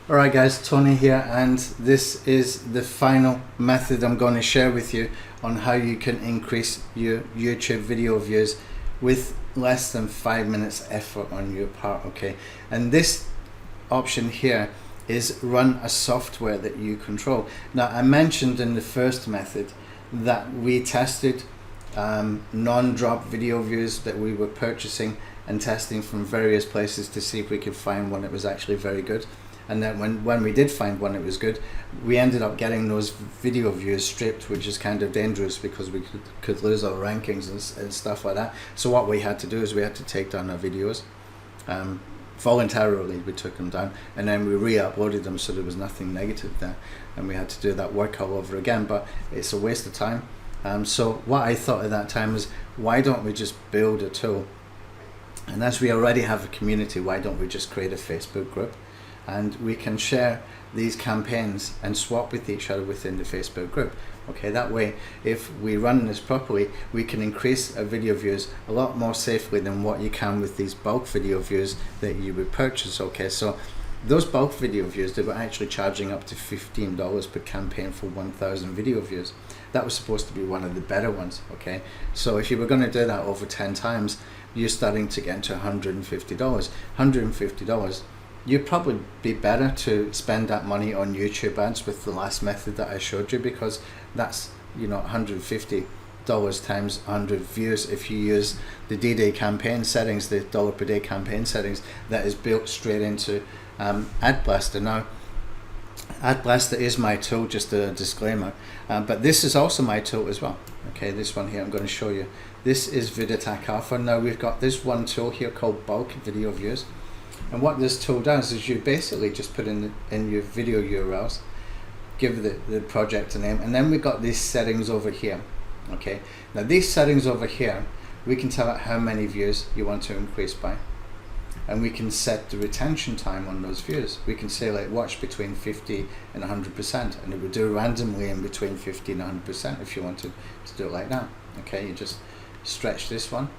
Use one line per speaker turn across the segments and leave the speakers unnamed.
Alright guys, Tony here, and this is the final method I'm going to share with you on how you can increase your YouTube video views with less than 5 minutes effort on your part, okay? And this option here is run a software that you control. Now, I mentioned in the first method that we tested non-drop video views that we were purchasing and testing from various places to see if we could find one that was actually very good. And then when we did find one that was good, we ended up getting those video views stripped, which is kind of dangerous because we could lose our rankings and stuff like that. So what we had to do is we had to take down our videos. Voluntarily we took them down, and then we re-uploaded them so there was nothing negative there, and we had to do that work all over again, but it's a waste of time. So what I thought at that time is, why don't we just build a tool? And as we already have a community, why don't we just create a Facebook group? And we can share these campaigns and swap with each other within the Facebook group. Okay, that way, if we run this properly, we can increase our video views a lot more safely than what you can with these bulk video views that you would purchase. Okay, so those bulk video views, they were actually charging up to $15 per campaign for 1,000 video views. That was supposed to be one of the better ones. Okay, so if you were going to do that over 10 times, you're starting to get into $150. $150. You'd probably be better to spend that money on YouTube ads with the last method that I showed you, because that's, you know, $150 times 100 views if you use the D-Day campaign settings, the dollar per day campaign settings that is built straight into Ad Blaster. Now, Ad Blaster is my tool, just a disclaimer, but this is also my tool as well. Okay, this one here I'm going to show you. This is VidAttack Alpha. Now we've got this one tool here called bulk video views. And what this tool does is you basically just put in your video URLs, give the project a name, and then we've got these settings over here. Okay, now these settings over here, we can tell it how many views you want to increase by, and we can set the retention time on those views. We can say, like, watch between 50 and 100%, and it would do randomly in between 50 and 100% if you wanted to do it like that. Okay, you just stretch this one.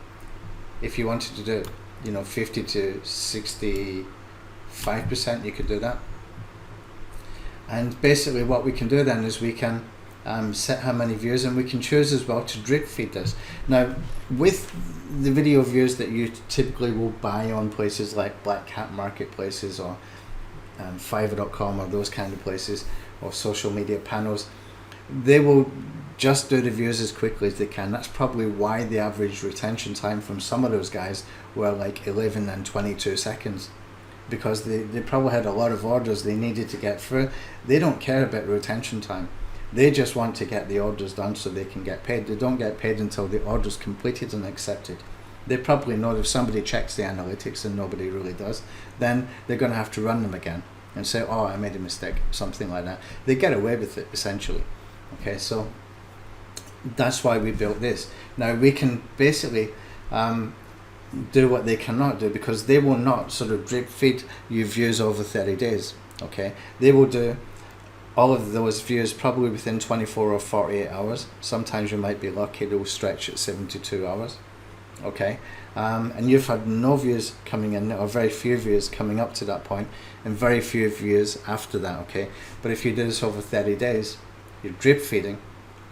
If you wanted to do it, you know, 50 to 65%, you could do that. And basically what we can do then is we can set how many views, and we can choose as well to drip feed this. Now, with the video views that you typically will buy on places like Black Hat marketplaces or Fiverr.com or those kind of places, or social media panels, they will just do the views as quickly as they can. That's probably why the average retention time from some of those guys were like 11 and 22 seconds, because they probably had a lot of orders they needed to get through. They don't care about retention time. They just want to get the orders done so they can get paid. They don't get paid until the order's completed and accepted. They probably know if somebody checks the analytics, and nobody really does, then they're going to have to run them again and say, oh, I made a mistake, something like that. They get away with it, essentially. Okay, so that's why we built this. Now we can basically do what they cannot do, because they will not sort of drip feed you views over 30 days. Okay, they will do all of those views probably within 24 or 48 hours. Sometimes you might be lucky, they'll stretch at 72 hours. Okay, and you've had no views coming in, or very few views coming up to that point, and very few views after that. Okay, but if you do this over 30 days, you're drip feeding,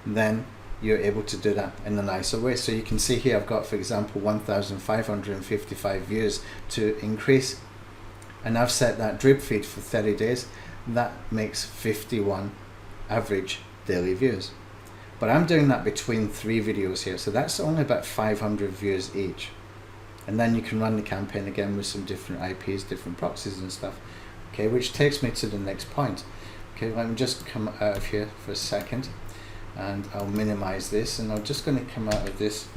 then you're able to do that in a nicer way. So you can see here I've got, for example, 1,555 views to increase, and I've set that drip feed for 30 days. That makes 51 average daily views, but I'm doing that between 3 videos here, so that's only about 500 views each. And then you can run the campaign again with some different IPs, different proxies and stuff. Okay, which takes me to the next point. Okay, let me just come out of here for a second, and I'll minimize this, and I'm just going to come out of this,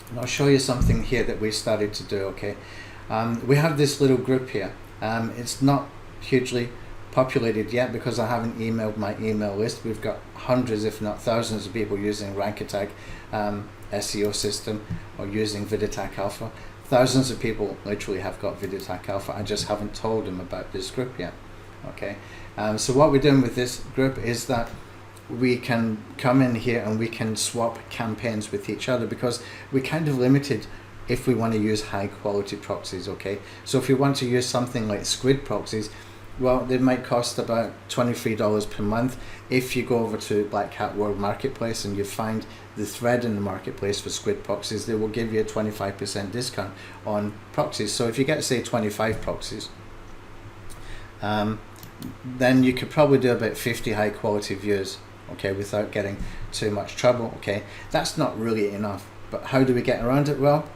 and I'll show you something here that we started to do. Okay, we have this little group here. It's not hugely populated yet because I haven't emailed my email list. We've got hundreds, if not thousands, of people using RankAttack SEO system, or using VidAttack Alpha. Thousands of people literally have got VidAttack Alpha. I just haven't told them about this group yet. Okay, so what we're doing with this group is that we can come in here and we can swap campaigns with each other, because we're kind of limited if we want to use high quality proxies. Okay, so if you want to use something like squid proxies, Well, they might cost about $23 per month. If you go over to Black Hat World Marketplace and you find the thread in the marketplace for squid proxies, they will give you a 25% discount on proxies. So if you get, say, 25 proxies, then you could probably do about 50 high quality views, okay, without getting too much trouble. Okay, that's not really enough, but how do we get around it? Well,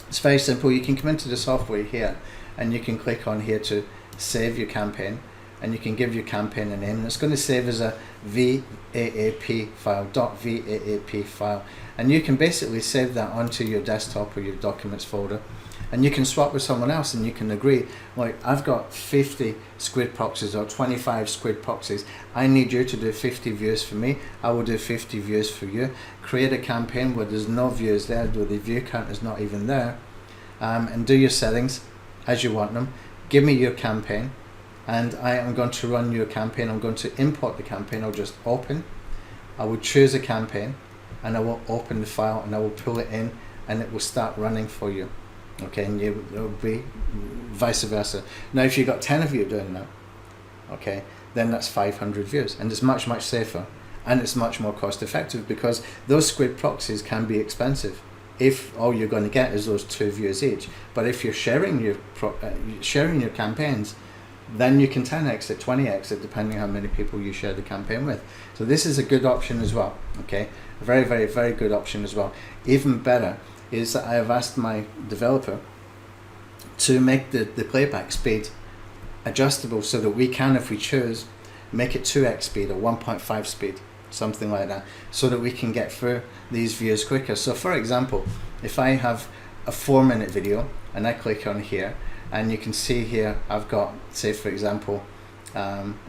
it's very simple. You can come into the software here and you can click on here to save your campaign, and you can give your campaign a name, and it's going to save as a VAAP file, .vaap file, and you can basically save that onto your desktop or your documents folder, and you can swap with someone else, and you can agree, like, I've got 50 squid proxies or 25 squid proxies, I need you to do 50 views for me, I will do 50 views for you. Create a campaign where there's no views there, where the view count is not even there, and do your settings as you want them. Give me your campaign, and I am going to run your campaign. I'm going to import the campaign. I'll just open, I will choose a campaign, and I will open the file, and I will pull it in, and it will start running for you. Okay, and it will be vice versa. Now if you've got 10 of you doing that, okay, then that's 500 views, and it's much, much safer, and it's much more cost effective, because those squid proxies can be expensive if all you're going to get is those 2 views each. But if you're sharing your campaigns, then you can 10x it, 20x it, depending how many people you share the campaign with. So this is a good option as well. Okay, a very, very, very good option as well. Even better is that I have asked my developer to make the playback speed adjustable, so that we can, if we choose, make it 2x speed or 1.5 speed, something like that, so that we can get through these views quicker. So for example, if I have a 4-minute video and I click on here, and you can see here I've got, say for example,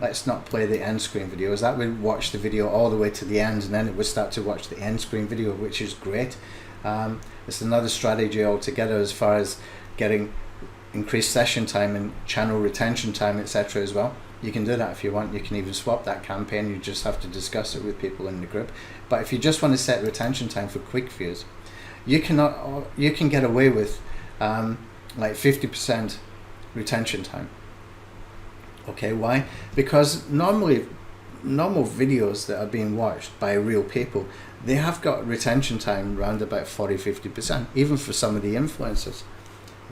let's not play the end screen videos, that would watch the video all the way to the end, and then it would start to watch the end screen video, which is great. It's another strategy altogether as far as getting increased session time and channel retention time, etc. as well. You can do that if you want. You can even swap that campaign. You just have to discuss it with people in the group. But if you just want to set retention time for quick views, you can get away with like 50% retention time. Okay, why? Because normal videos that are being watched by real people, they have got retention time around about 40-50%, even for some of the influencers.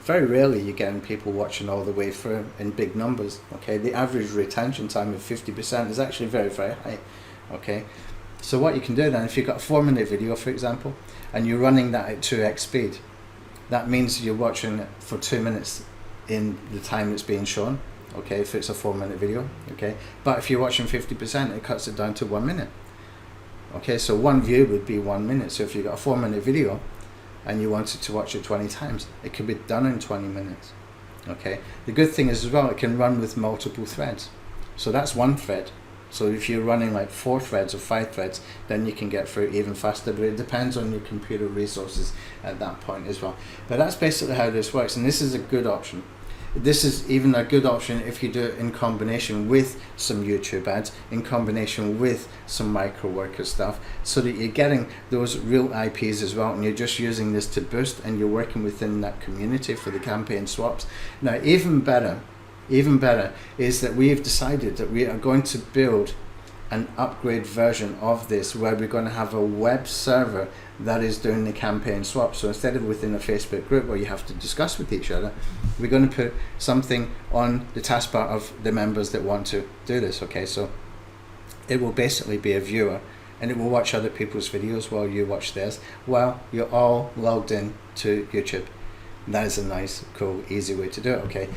Very rarely you're getting people watching all the way through in big numbers. Okay, the average retention time of 50% is actually very, very high. Okay, so what you can do then, if you've got a 4-minute video, for example, and you're running that at 2x speed, that means you're watching it for 2 minutes in the time it's being shown. Okay, if it's a 4-minute video. Okay, but if you're watching 50%, it cuts it down to 1 minute. Okay, so one view would be 1 minute. So if you've got a 4-minute video and you wanted to watch it 20 times, it could be done in 20 minutes. Okay, the good thing is as well, it can run with multiple threads. So that's one thread. So if you're running like 4 threads or 5 threads, then you can get through even faster, but it depends on your computer resources at that point as well. But that's basically how this works, and this is a good option. This is even a good option if you do it in combination with some YouTube ads, in combination with some Microworkers stuff, so that you're getting those real IPs as well, and you're just using this to boost, and you're working within that community for the campaign swaps. Now, even better is that we have decided that we are going to build an upgrade version of this, where we're going to have a web server that is doing the campaign swap. So instead of within a Facebook group where you have to discuss with each other, we're going to put something on the taskbar of the members that want to do this. Okay, so it will basically be a viewer, and it will watch other people's videos while you watch theirs, while you're all logged in to YouTube. That is a nice, cool, easy way to do it. Okay,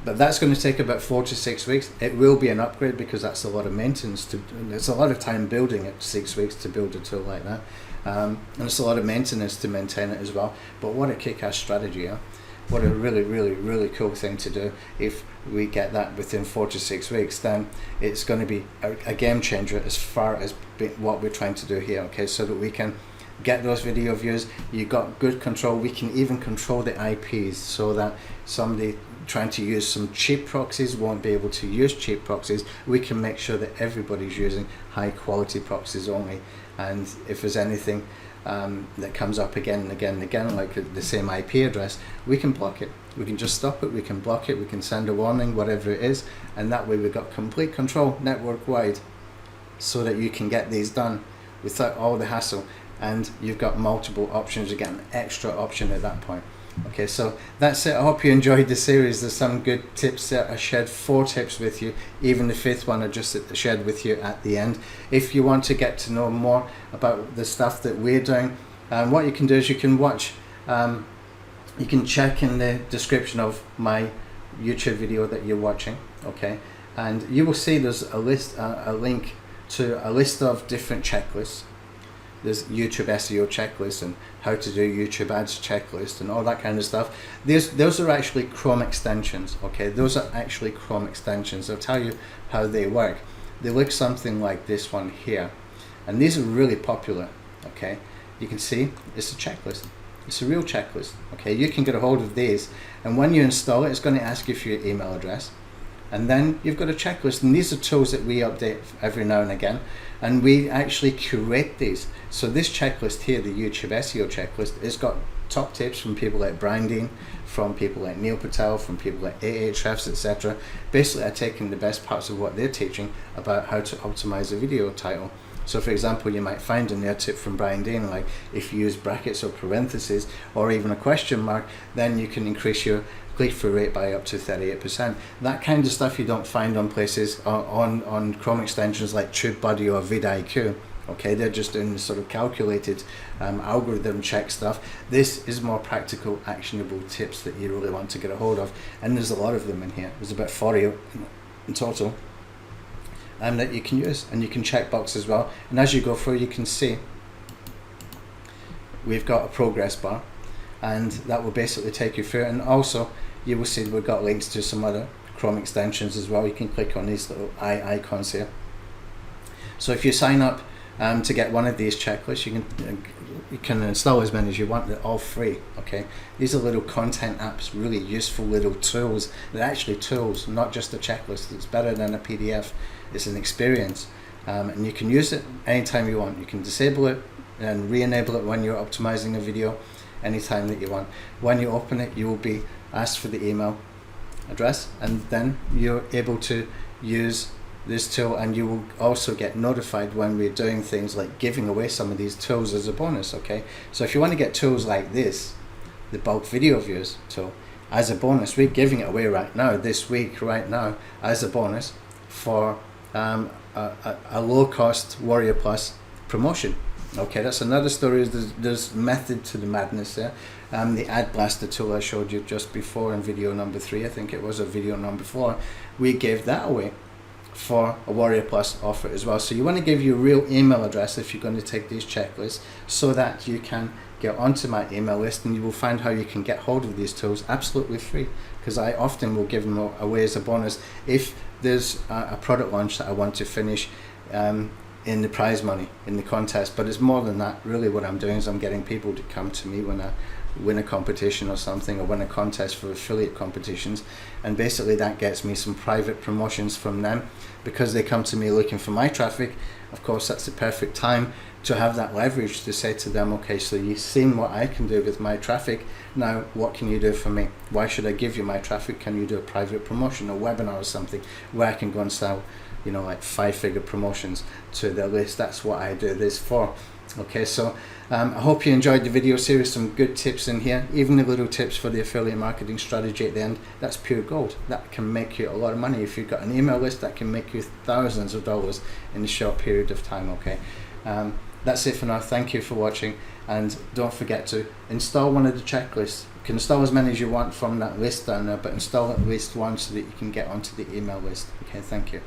but that's going to take about 4 to 6 weeks. It will be an upgrade, because that's a lot of maintenance. It's a lot of time building it. 6 weeks to build a tool like that, and it's a lot of maintenance to maintain it as well. But what a kick-ass strategy! Huh? What a really, really, really cool thing to do. If we get that within 4 to 6 weeks, then it's going to be a game changer as far as what we're trying to do here. Okay, so that we can get those video views. You got good control. We can even control the IPs, so that somebody trying to use some cheap proxies won't be able to use cheap proxies. We can make sure that everybody's using high quality proxies only, and if there's anything that comes up again and again and again, like the same IP address, we can block it. We can just stop it, we can block it, we can send a warning, whatever it is, and that way we've got complete control network wide, so that you can get these done without all the hassle, and you've got multiple options. You get an extra option at that point. Okay, so that's it. I hope you enjoyed the series. There's some good tips there. I shared 4 tips with you. Even the 5th one I just shared with you at the end. If you want to get to know more about the stuff that we're doing, what you can do is you can watch, you can check in the description of my YouTube video that you're watching, okay, and you will see there's a list, a link to a list of different checklists. There's YouTube SEO checklist and how to do YouTube ads checklist and all that kind of stuff. Those are actually Chrome extensions, okay? Those are actually Chrome extensions. I'll tell you how they work. They look something like this one here. And these are really popular, okay? You can see it's a checklist. It's a real checklist, okay? You can get a hold of these, and when you install it, it's going to ask you for your email address. And then you've got a checklist, and these are tools that we update every now and again, and we actually curate these. So this checklist here, the YouTube SEO checklist, has got top tips from people like Brian Dean, from people like Neil Patel, from people like Ahrefs, etc. Basically, I've taken the best parts of what they're teaching about how to optimize a video title. So for example, you might find in there a tip from Brian Dean, like if you use brackets or parentheses or even a question mark, then you can increase your click-through rate by up to 38%. That kind of stuff you don't find on places, on Chrome extensions like TubeBuddy or vidIQ. Okay, they're just doing this sort of calculated algorithm check stuff. This is more practical, actionable tips that you really want to get a hold of. And there's a lot of them in here. There's about 40 in total. That you can use, and you can check box as well, and as you go through you can see we've got a progress bar, and that will basically take you through, and also you will see we've got links to some other Chrome extensions as well. You can click on these little eye icons here. So if you sign up to get one of these checklists, you can install as many as you want. They're all free, okay? These are little content apps, really useful little tools. They're actually tools, not just a checklist. It's better than a PDF. It's an experience, and you can use it anytime you want. You can disable it and re-enable it when you're optimizing a video anytime that you want. When you open it, you will be asked for the email address, and then you're able to use this tool, and you will also get notified when we're doing things like giving away some of these tools as a bonus, okay? So if you want to get tools like this, the bulk video views tool, as a bonus, we're giving it away right now, this week, right now, as a bonus for a low-cost Warrior Plus promotion. Okay, that's another story. There's method to the madness there. The Ad Blaster tool I showed you just before in video number 3, I think it was, or video number 4, we gave that away for a Warrior Plus offer as well. So you want to give your real email address if you're going to take these checklists, so that you can get onto my email list, and you will find how you can get hold of these tools absolutely free, because I often will give them away as a bonus if there's a product launch that I want to finish in the prize money, in the contest. But it's more than that. Really what I'm doing is I'm getting people to come to me when I win a competition or something, or win a contest for affiliate competitions, and basically that gets me some private promotions from them, because they come to me looking for my traffic. Of course, that's the perfect time to have that leverage to say to them, okay, so you've seen what I can do with my traffic, now what can you do for me? Why should I give you my traffic? Can you do a private promotion, a webinar or something where I can go and sell, you know, like 5-figure promotions to their list? That's what I do this for. Okay, so I hope you enjoyed the video series. Some good tips in here, even the little tips for the affiliate marketing strategy at the end. That's pure gold. That can make you a lot of money. If you've got an email list, that can make you thousands of dollars in a short period of time. Okay, that's it for now. Thank you for watching, and don't forget to install one of the checklists. You can install as many as you want from that list down there, but install at least one so that you can get onto the email list. Okay, thank you.